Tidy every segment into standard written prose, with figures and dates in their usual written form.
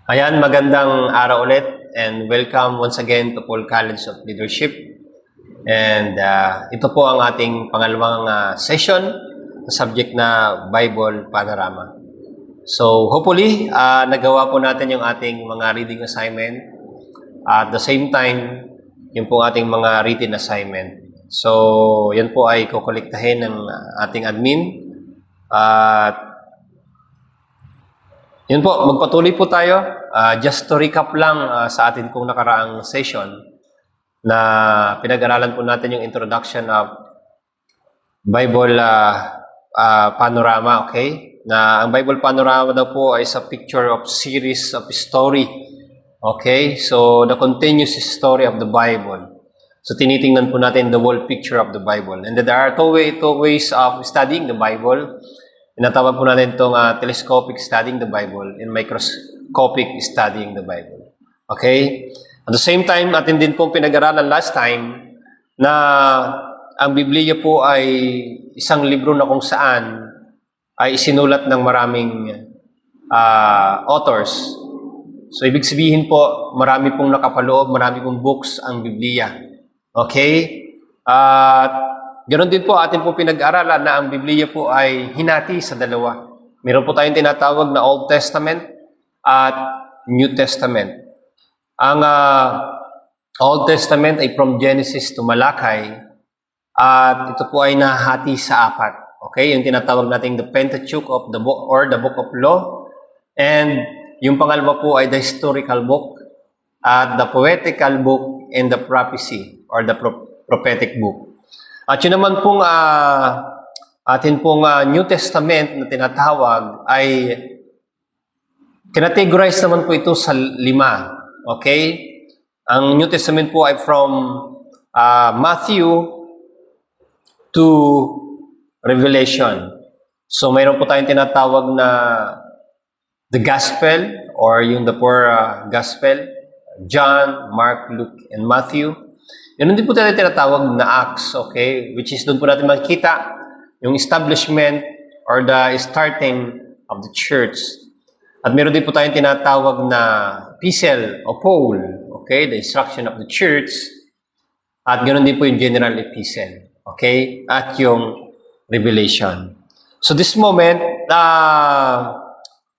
Ayan, magandang araw ulit and welcome once again to Paul College of Leadership. And ito po ang ating pangalawang session sa subject na Bible Panorama. So hopefully, nagawa po natin yung ating mga reading assignment. At the same time, yung po ating mga written assignment. So yan po ay kukolektahin ng ating admin. At yun po, magpatuloy po tayo. Just to recap lang sa atin pong nakaraang session na pinag-aralan po natin yung introduction of Bible Panorama, okay? Na ang Bible Panorama daw po ay sa picture of series of story. Okay? So, the continuous story of the Bible. So, tinitingnan po natin the whole picture of the Bible. And there are two ways of studying the Bible. Tinatawag po natin itong telescopic studying the Bible and microscopic studying the Bible. Okay? At the same time, atin din pong pinag-aralan last time na ang Biblia po ay isang libro na kung saan ay isinulat ng maraming authors. So, ibig sabihin po, marami pong nakapaloob, marami pong books ang Biblia. Okay? Ganon din po atin po pinag-aralan na ang Biblia po ay hinati sa dalawa. Meron po tayong tinatawag na Old Testament at New Testament. Ang Old Testament ay from Genesis to Malachi at ito po ay nahati sa apat. Okay? Yung tinatawag natin the Pentateuch of the book or the Book of Law. And yung pangalawa po ay the historical book at the poetical book and the prophecy or the prophetic book. At yun naman pong atin pong New Testament na tinatawag ay categorize naman po ito sa 5. Okay? Ang New Testament po ay from Matthew to Revelation. So mayroon po tayong tinatawag na the Gospel or yung the four Gospel, John, Mark, Luke, and Matthew. Yan din po tayo tinatawag na Acts, okay? Which is doon po natin makikita yung establishment or the starting of the church. At meron din po tayong tinatawag na epistle o Paul, okay? The instruction of the church. At ganoon din po yung general epistle, okay? At yung revelation. So this moment,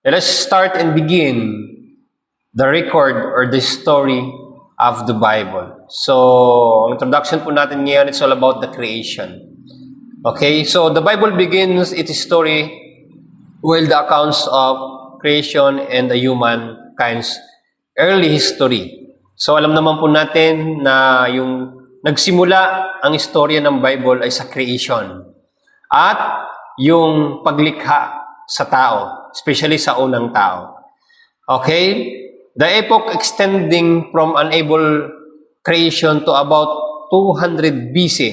let's start and begin the record or the story of the Bible. So, ang introduction po natin ngayon, it's all about the creation. Okay, so the Bible begins its story with the accounts of creation and the humankind's early history. So, alam naman po natin na yung nagsimula ang istorya ng Bible ay sa creation. At yung paglikha sa tao, especially sa unang tao. Okay? The epoch extending from unable creation to about 200 BC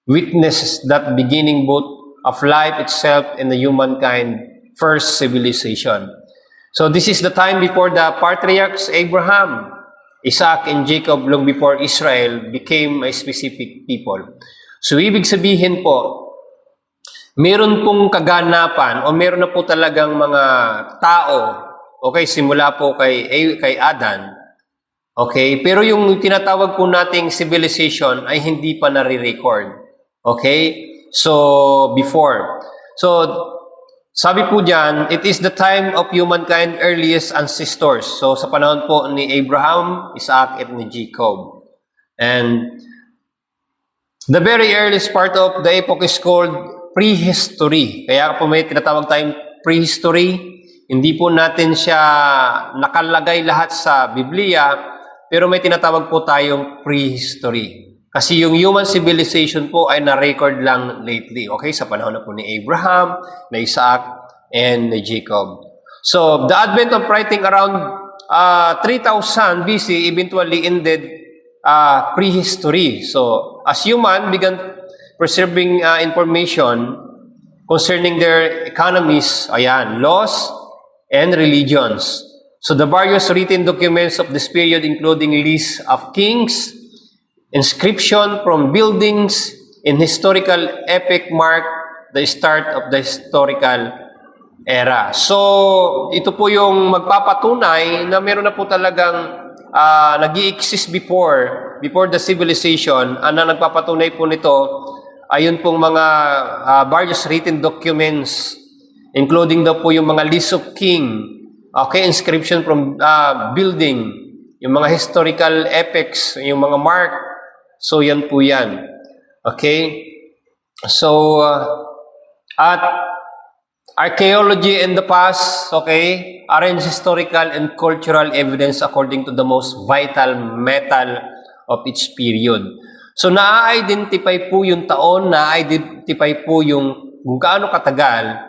witnesses that beginning both of life itself and the humankind first civilization. So this is the time before the patriarchs Abraham, Isaac, and Jacob, long before Israel became a specific people. So ibig sabihin po, meron pong kaganapan o meron na po talagang mga tao, okay, simula po kay Adan. Okay, pero yung tinatawag po nating civilization ay hindi pa nare-record. Okay? So, before. So, sabi po diyan, it is the time of humankind earliest ancestors. So, sa panahon po ni Abraham, Isaac, at ni Jacob. And the very earliest part of the epoch is called prehistory. Kaya po may tinatawag tayong prehistory. Hindi po natin siya nakalagay lahat sa Biblia, pero may tinatawag po tayong prehistory. Kasi yung human civilization po ay na-record lang lately. Okay? Sa panahon na po ni Abraham, ni Isaac, and ni Jacob. So, the advent of writing around 3000 BC eventually ended prehistory. So, as human began preserving information concerning their economies, laws, and religions. So the various written documents of this period, including lists of kings, inscription from buildings, and historical epic, mark the start of the historical era. So, ito po yung magpapatunay na meron na po talagang nag-i-exist before the civilization. Na nagpapatunay po nito, ayun pong mga various written documents, including daw po yung mga list of king, okay, inscription from building, yung mga historical epics, yung mga mark. So, yan po yan. Okay? So, at archaeology in the past, okay, arrange historical and cultural evidence according to the most vital metal of each period. So, na-identify po yung taon, na-identify po yung kung gaano katagal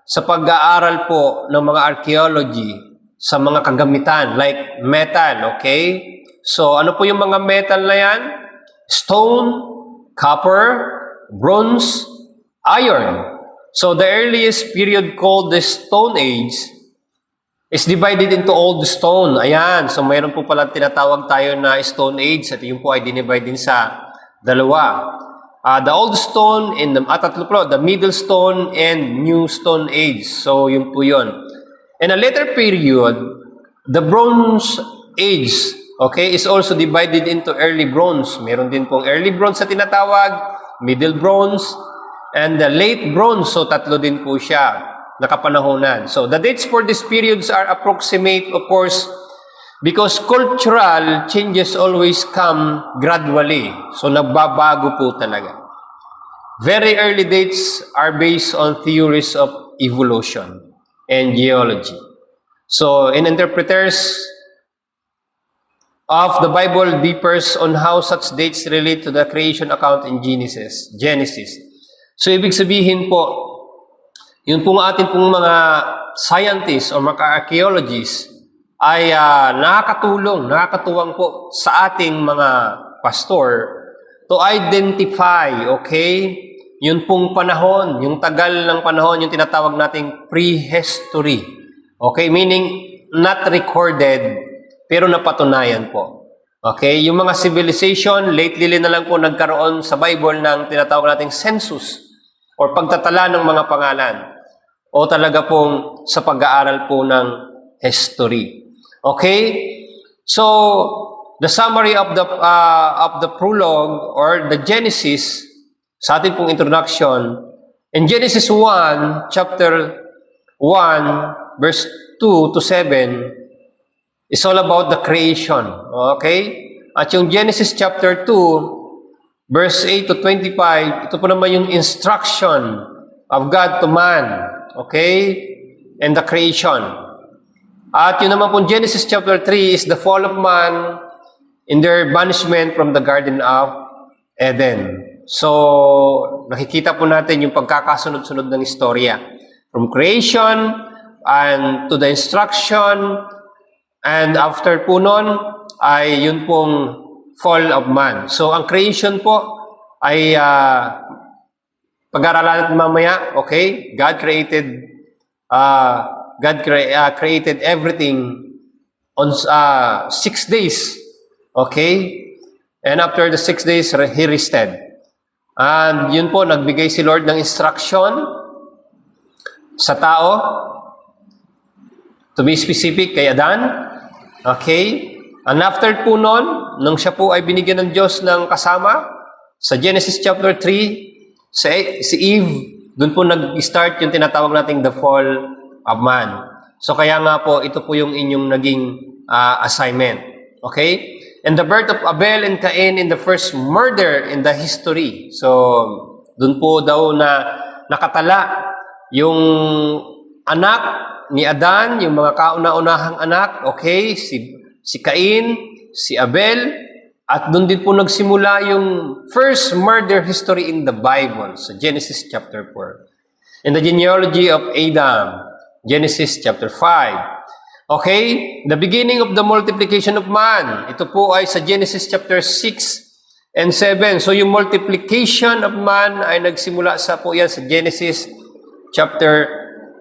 sa pag-aaral po ng mga archaeology sa mga kagamitan, like metal, okay? So, ano po yung mga metal na yan? Stone, copper, bronze, iron. So, the earliest period called the Stone Age is divided into Old Stone. Ayan. So, mayroon po pala tinatawag tayo na Stone Age at yun po ay dinivide din sa dalawa. The Old Stone and the Middle Stone and New Stone Age. So, yun po yun. In a later period, the Bronze Age, okay, is also divided into Early Bronze. Meron din pong Early Bronze sa tinatawag, Middle Bronze, and the Late Bronze. So, tatlo din po siya nakapanahonan. So, the dates for these periods are approximate, of course, because cultural changes always come gradually. So, nagbabago po talaga. Very early dates are based on theories of evolution and geology. So, in interpreters of the Bible differs on how such dates relate to the creation account in Genesis. So, ibig sabihin po, yun pong ating pong mga scientists o mga archaeologists ay nakakatuwang po sa ating mga pastor to identify, okay, yun pong panahon, yung tagal ng panahon, yung tinatawag nating prehistory. Okay, meaning not recorded, pero napatunayan po. Okay, yung mga civilization, lately na lang po nagkaroon sa Bible ng tinatawag nating census or pagtatala ng mga pangalan o talaga pong sa pag-aaral po ng history. Okay? So, the summary of the prologue or the Genesis sa ating pong introduction, in Genesis 1, chapter 1, verse 2 to 7, is all about the creation. Okay? At yung Genesis chapter 2, verse 8 to 25, ito po naman yung instruction of God to man. Okay? And the creation. At yun naman po Genesis chapter 3 is the fall of man in their banishment from the Garden of Eden. So, nakikita po natin yung pagkakasunod-sunod ng istorya. From creation and to the instruction, and after po nun, ay yun pong fall of man. So, ang creation po ay pag-aralan natin mamaya, okay? God created everything on 6 days. Okay? And after the 6 days, He rested. And yun po, nagbigay si Lord ng instruction sa tao, to be specific, kay Adan. Okay? And after po nun, nung siya po ay binigyan ng Diyos ng kasama, sa Genesis chapter 3, si Eve, dun po nag-start yung tinatawag nating the fall of man. So kaya nga po, ito po yung inyong naging assignment. Okay? And the birth of Abel and Cain in the first murder in the history. So, dun po daw na nakatala yung anak ni Adan, yung mga kauna-unahang anak, okay, si Cain, si Abel, at dun din po nagsimula yung first murder history in the Bible, sa Genesis chapter 4. In the genealogy of Adam, Genesis chapter 5. Okay? The beginning of the multiplication of man. Ito po ay sa Genesis chapter 6 and 7. So, yung multiplication of man ay nagsimula sa po yan sa Genesis chapter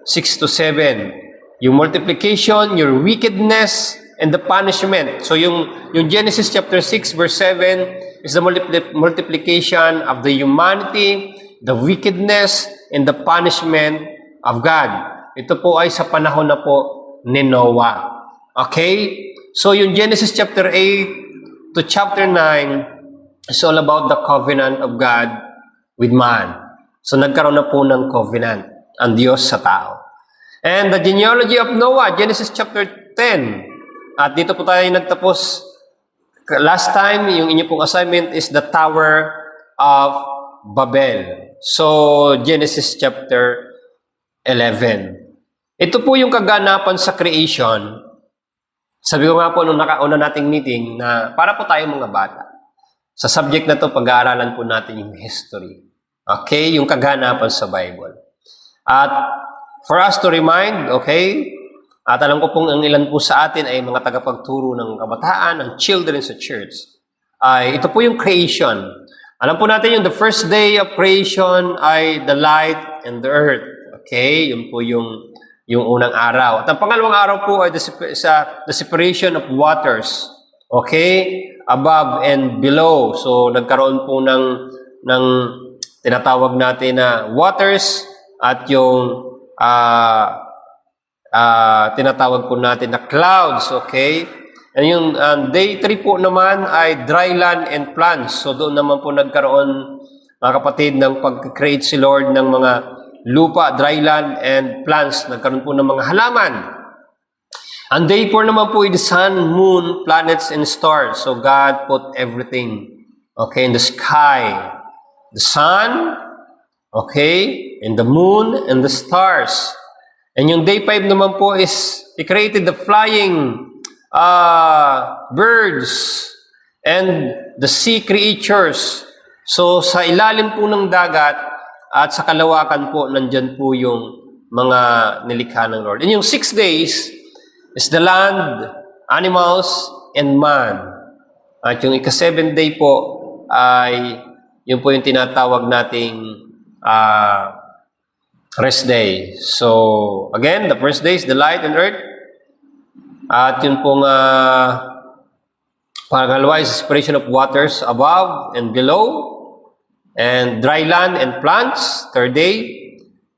6 to 7. Yung multiplication, your wickedness, and the punishment. So, yung Genesis chapter 6 verse 7 is the multiplication of the humanity, the wickedness, and the punishment of God. ito po ay sa panahon na po ni Noah. Okay? So yung Genesis chapter 8 to chapter 9 is all about the covenant of God with man. So nagkaroon na po ng covenant ang Diyos sa tao. And the genealogy of Noah, Genesis chapter 10. At dito po tayo nagtapos. Last time, yung inyo pong assignment is the Tower of Babel. So, Genesis chapter 11. Ito po yung kaganapan sa creation. Sabi ko nga po nung nakauna nating meeting na para po tayong mga bata. Sa subject na to, pag-aaralan po natin yung history. Okay? Yung kaganapan sa Bible. At for us to remind, okay, at alam ko pong ang ilan po sa atin ay mga tagapagturo ng kabataan, ng children sa church, ay ito po yung creation. Alam po natin yung the first day of creation ay the light and the earth. Okay? Yun po yung unang araw. At ang pangalawang araw po ay the separation of waters. Okay? Above and below. So, nagkaroon po ng tinatawag natin na waters at yung tinatawag po natin na clouds. Okay? And yung day 3 po naman ay dry land and plants. So doon naman po nagkaroon, mga kapatid, ng pag-create si Lord ng mga lupa, dry land and plants. Nagkaroon po ng mga halaman. And day 4 naman po ay the sun, moon, planets, and stars. So God put everything, okay, in the sky. The sun, okay, and the moon, and the stars. And yung day 5 naman po is He created the flying birds and the sea creatures. So sa ilalim po ng dagat at sa kalawakan po, nandyan po yung mga nilikha ng Lord. And yung 6 days is the land, animals, and man. At yung ika-7 day po ay yun po yung tinatawag nating rest day. So again, the first day is the light and earth. At yun pong pangalawa is separation of waters above and below, and dry land and plants, 3rd day,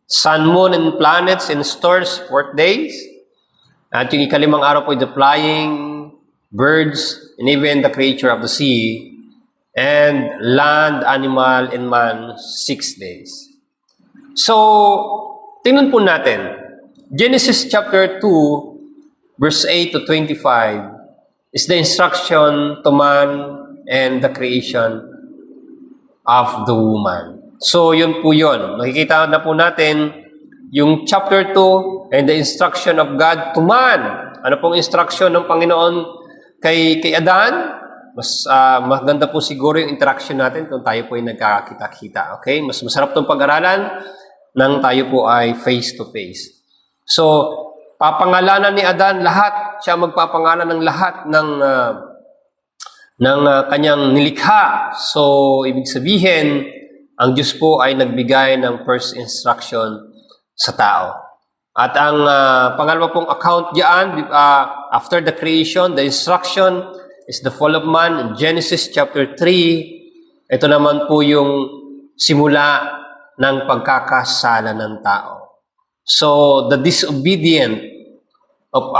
sun, moon, and planets and stars, 4th days. At yung ikalimang araw po, the flying birds and even the creature of the sea, and land, animal, and man, 6 days. So, tingnan po natin, Genesis chapter 2, verse 8 to 25 is the instruction to man and the creation of the woman. So, yun po yun. Nakikita na po natin yung chapter 2 and the instruction of God to man. Ano pong instruction ng Panginoon kay Adan? Mas maganda po siguro yung interaction natin kung tayo po ay nagkakita-kita. Okay? Mas masarap itong pag-aralan nang tayo po ay face-to-face. So, papangalanan ni Adan lahat. Siya magpapangalan ng lahat ng kanyang nilikha. So, ibig sabihin, ang Diyos po ay nagbigay ng first instruction sa tao. At ang pangalawa pong account diyan, after the creation, the instruction is the fall of man in Genesis chapter 3. Ito naman po yung simula ng pagkakasala ng tao. So, the disobedient of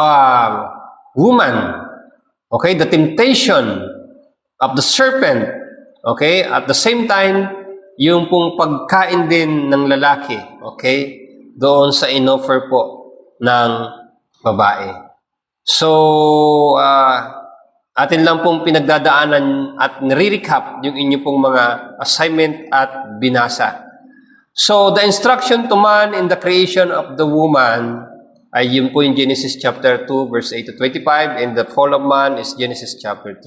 woman, okay, the temptation of the serpent, okay, at the same time, yung pong pagkain din ng lalaki, okay, doon sa inoffer po ng babae. So, atin lang pong pinagdadaanan at nire-recap yung inyo pong mga assignment at binasa. So, the instruction to man in the creation of the woman ay yun po yung Genesis chapter 2, verse 8 to 25, and the fall of man is Genesis chapter 3.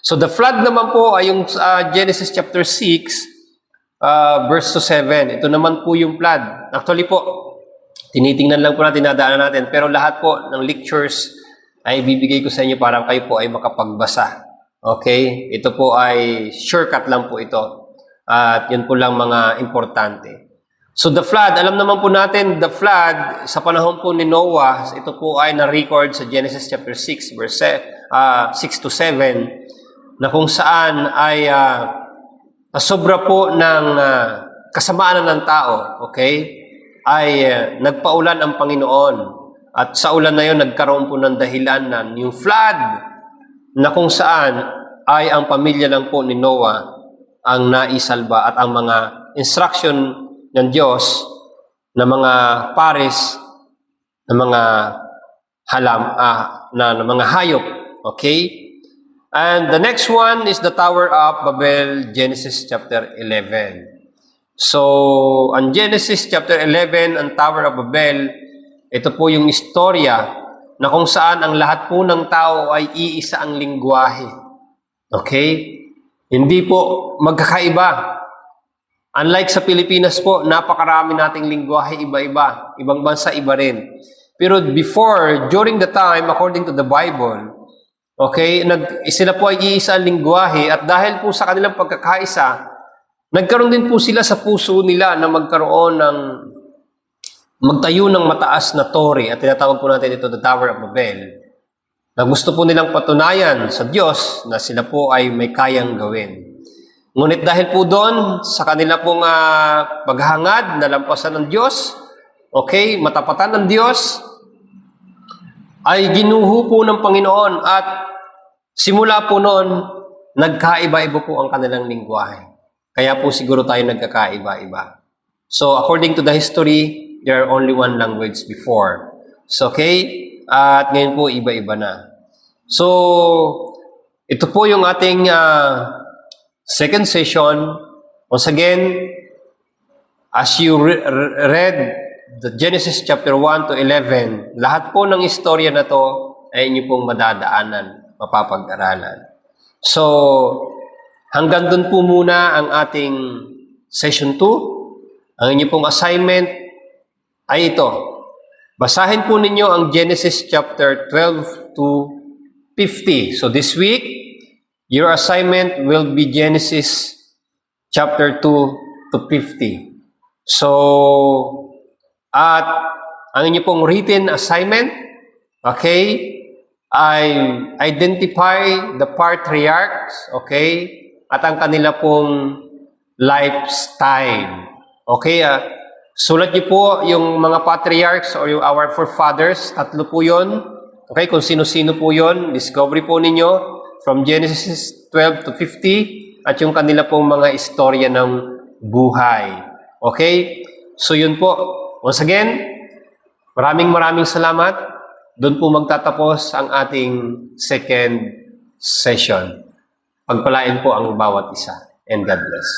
So, the flood naman po ay yung Genesis chapter 6, verse to 7. Ito naman po yung flood. Actually po, tinitingnan lang po natin, nadaanan natin, pero lahat po ng lectures ay bibigay ko sa inyo para kayo po ay makapagbasa. Okay? Ito po ay shortcut lang po ito. At yun po lang mga importante. So the flood, alam naman po natin, the flood, sa panahon po ni Noah, ito po ay na-record sa Genesis chapter 6, verse 6 to 7, na kung saan ay sobra po ng kasamaan ng tao, okay? ay nagpaulan ang Panginoon. At sa ulan na yun, nagkaroon po ng dahilan na yung flood na kung saan ay ang pamilya lang po ni Noah ang naisalba at ang mga instruction ng Diyos na mga pares, na mga na mga hayop. Okay? And the next one is the Tower of Babel, Genesis chapter 11. So, ang Genesis chapter 11, ang Tower of Babel, ito po yung istorya na kung saan ang lahat po ng tao ay iisa ang lingwahe. Okay? Hindi po magkakaiba. Unlike sa Pilipinas po, napakarami nating lingwahe, iba-iba. Ibang bansa, iba rin. Pero during the time, according to the Bible, okay, sila po ay iisa ang lingwahe at dahil po sa kanilang pagkakaisa, nagkaroon din po sila sa puso nila na magtayo ng mataas na tore at tinatawag po natin ito the Tower of Babel, na gusto po nilang patunayan sa Diyos na sila po ay may kayang gawin. Ngunit dahil po doon sa kanila pong paghangad na lampasan ng Diyos, okay, matapatan ng Diyos, ay ginuho po ng Panginoon at simula po noon, nagkaiba-iba po ang kanilang lingwahe. Kaya po siguro tayo nagkakaiba-iba. So, according to the history, there are only one language before. So, okay? At ngayon po, iba-iba na. So, ito po yung ating second session. Once again, as you read the Genesis chapter 1 to 11, lahat po ng istorya na to ay inyo pong madadaanan, mapapag-aralan. So, hanggang dun po muna ang ating session 2. Ang inyo pong assignment ay ito. Basahin po ninyo ang Genesis chapter 12 to 50. So this week, your assignment will be Genesis chapter 2 to 50. So, at ang inyo pong written assignment, okay, ay identify the patriarchs, okay, at ang kanila pong lifestyle. Okay, sulat niyo po yung mga patriarchs or yung our forefathers, 3 po yun. Okay, kung sino-sino po yun, discovery po ninyo from Genesis 12 to 50 at yung kanila pong mga istorya ng buhay. Okay, so yun po. Once again, maraming salamat. Doon po magtatapos ang ating second session. Pagpalain po ang bawat isa. And God bless.